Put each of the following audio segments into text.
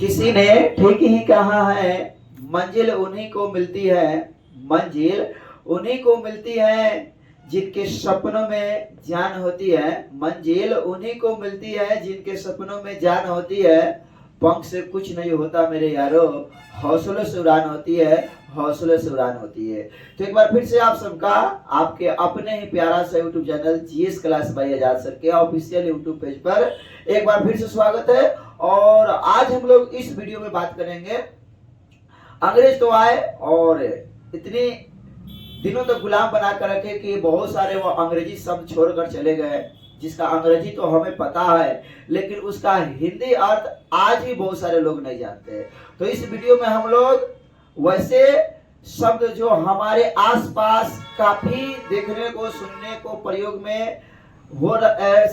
किसी ने ठीक ही कहा है, मंजिल उन्हीं को मिलती है, मंजिल उन्हीं को मिलती है जिनके सपनों में जान होती है, मंजिल उन्हीं को मिलती है जिनके सपनों में जान होती है। पंख से कुछ नहीं होता मेरे यारो, हौसलों से उड़ान होती है, हौसलों से उड़ान होती है। तो एक बार फिर से आप सबका आपके अपने ही प्यारा सा YouTube channel GS class by Azad sir के ऑफिशियल यूट्यूब पेज पर एक बार फिर से स्वागत है। और आज हम लोग इस वीडियो में बात करेंगे, अंग्रेज तो आए और इतने दिनों तक गुलाम बना कर रखे कि बहुत सारे वो अंग्रेजी शब्द छोड़कर चले गए, जिसका अंग्रेजी तो हमें पता है लेकिन उसका हिंदी अर्थ आज भी बहुत सारे लोग नहीं जानते। तो इस वीडियो में हम लोग वैसे शब्द जो हमारे आसपास काफी देखने को सुनने को प्रयोग में हो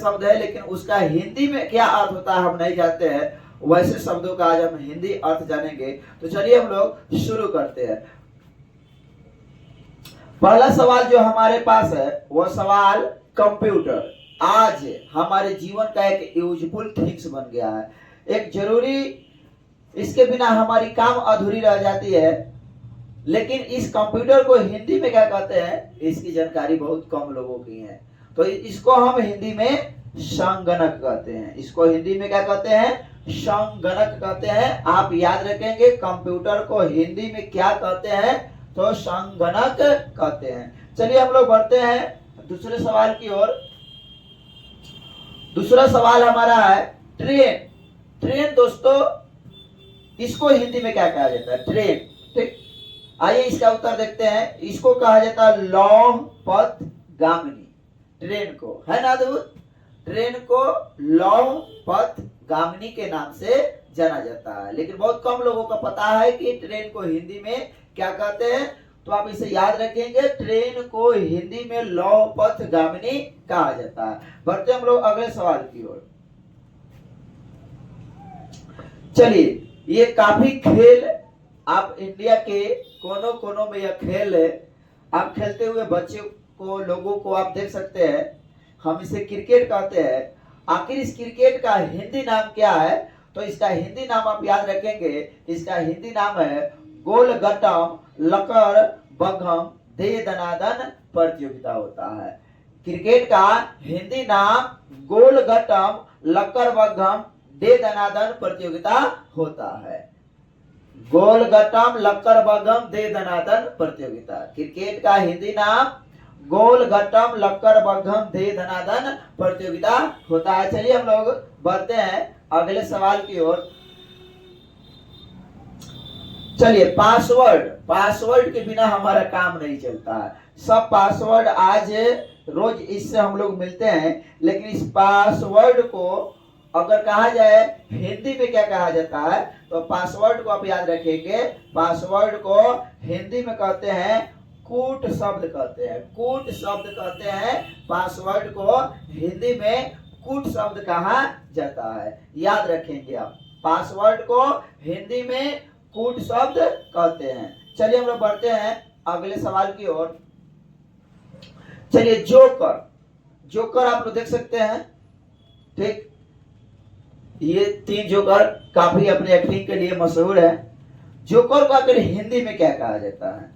शब्द है लेकिन उसका हिंदी में क्या अर्थ होता है हम नहीं जानते हैं, वैसे शब्दों का आज हम हिंदी अर्थ जानेंगे। तो चलिए हम लोग शुरू करते हैं। पहला सवाल जो हमारे पास है वह सवाल कंप्यूटर आज हमारे जीवन का एक यूजफुल थिंग्स बन गया है, एक जरूरी, इसके बिना हमारी काम अधूरी रह जाती है। लेकिन इस कंप्यूटर को हिंदी में क्या कहते हैं, इसकी जानकारी बहुत कम लोगों की है। तो इसको हम हिंदी में संगणक कहते हैं, इसको हिंदी में क्या कहते हैं, संगणक कहते हैं। आप याद रखेंगे कंप्यूटर को हिंदी में क्या कहते हैं, तो संगणक कहते हैं। चलिए हम लोग बढ़ते हैं दूसरे सवाल की ओर। दूसरा सवाल हमारा है ट्रेन। ट्रेन दोस्तों इसको हिंदी में क्या कहा जाता है, ट्रेन। ठीक, आइए इसका उत्तर देखते हैं। इसको कहा जाता है लौह पथ गामिनी, ट्रेन को, है ना दोस्त, ट्रेन को लौह पथ गामिनी के नाम से जाना जाता है। लेकिन बहुत कम लोगों को पता है कि ट्रेन को हिंदी में क्या कहते हैं। तो आप इसे याद रखेंगे, ट्रेन को हिंदी में लौह पथ गामिनी कहा जाता है। बढ़ते हम लोग अगले सवाल की ओर। चलिए, ये काफी खेल आप इंडिया के कोनों कोनों में यह खेल है, आप खेलते हुए बच्चे को, लोगों को आप देख सकते हैं। हम इसे क्रिकेट कहते हैं। आखिर इस क्रिकेट का हिंदी नाम क्या है, तो इसका हिंदी नाम आप याद रखेंगे, इसका हिंदी नाम है गोल गट्टम लकर बघम दे दनादन प्रतियोगिता होता है। क्रिकेट का हिंदी नाम गोल गट्टम लकर बघम दे दनादन प्रतियोगिता होता है। गोल गट्टम लक्कर बघम दे दनादन प्रतियोगिता, क्रिकेट का हिंदी नाम गोल गट्टम लक्कर बघम दे दनादन प्रतियोगिता होता है। चलिए हम लोग बढ़ते हैं अगले सवाल की ओर। चलिए, पासवर्ड, पासवर्ड के बिना हमारा काम नहीं चलता है। सब पासवर्ड आज रोज इससे हम लोग मिलते हैं, लेकिन इस पासवर्ड को अगर कहा जाए हिंदी में क्या कहा जाता है, तो पासवर्ड को आप याद रखेंगे, पासवर्ड को हिंदी में कहते हैं कूट शब्द कहते हैं, कूट शब्द कहते हैं। पासवर्ड को हिंदी में कूट शब्द कहा जाता है, याद रखेंगे आप, पासवर्ड को हिंदी में कूट शब्द कहते हैं। चलिए हम लोग बढ़ते हैं अगले सवाल की ओर। चलिए, जोकर, जोकर आप लोग देख सकते हैं। ठीक, ये 3 जोकर काफी अपने एक्टिंग के लिए मशहूर है। जोकर को आखिर हिंदी में क्या कहा जाता है,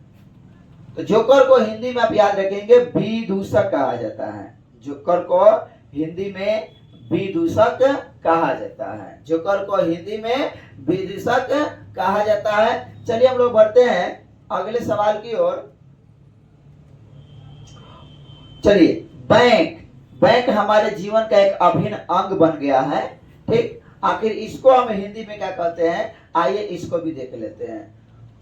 तो जोकर को हिंदी में आप याद रखेंगे विदूषक कहा जाता है। जोकर को हिंदी में विदूषक कहा जाता है, जोकर को हिंदी में विदूषक कहा जाता है। चलिए हम लोग बढ़ते हैं अगले सवाल की ओर। चलिए, बैंक, बैंक हमारे जीवन का एक अभिन्न अंग बन गया है। ठीक, आखिर इसको हम हिंदी में क्या कहते हैं, आइए इसको भी देख लेते हैं।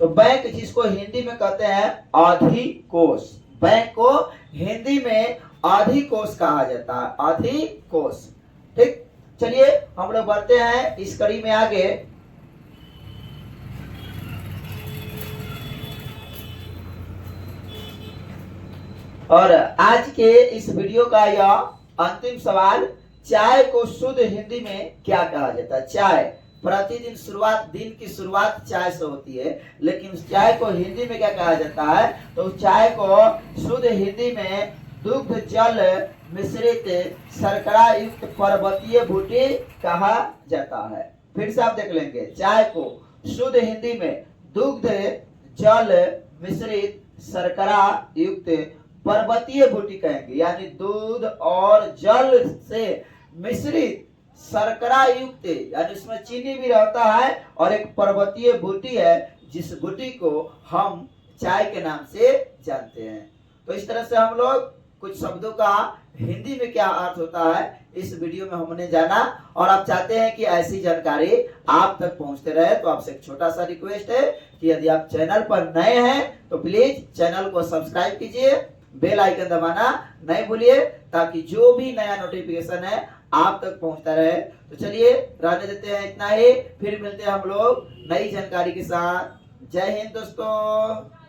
तो बैंक जिसको हिंदी में कहते हैं अधिकोष, बैंक को हिंदी में अधिकोष कहा जाता है, अधिकोष। ठीक, चलिए हम लोग बढ़ते हैं इस कड़ी में आगे। और आज के इस वीडियो का यह अंतिम सवाल, चाय को शुद्ध हिंदी में क्या कहा जाता है। चाय, प्रतिदिन शुरुआत, दिन की शुरुआत चाय से होती है, लेकिन चाय को हिंदी में क्या कहा जाता है, तो चाय को शुद्ध हिंदी में दुग्ध जल मिश्रित शर्करा युक्त पर्वतीय बूटी कहा जाता है। फिर से आप देख लेंगे, चाय को शुद्ध हिंदी में दुग्ध जल मिश्रित शर्करा युक्त पर्वतीय बूटी कहेंगे, यानी दूध और जल से मिश्रित शर्करा युक्त, यानी इसमें चीनी भी रहता है और एक पर्वतीय बूटी है जिस बूटी को हम चाय के नाम से जानते हैं। तो इस तरह से हम लोग कुछ शब्दों का हिंदी में क्या अर्थ होता है इस वीडियो में हमने जाना, और आप चाहते हैं कि ऐसी जानकारी आप तक पहुंचते रहे तो आपसे एक छोटा सा रिक्वेस्ट है कि यदि आप चैनल पर नए हैं तो प्लीज चैनल को सब्सक्राइब कीजिए, बेल आइकन दबाना नहीं भूलिए ताकि जो भी नया नोटिफिकेशन है आप तक पहुंचता रहे। तो चलिए रहने देते हैं इतना ही, फिर मिलते हैं हम लोग नई जानकारी के साथ। जय हिंद दोस्तों।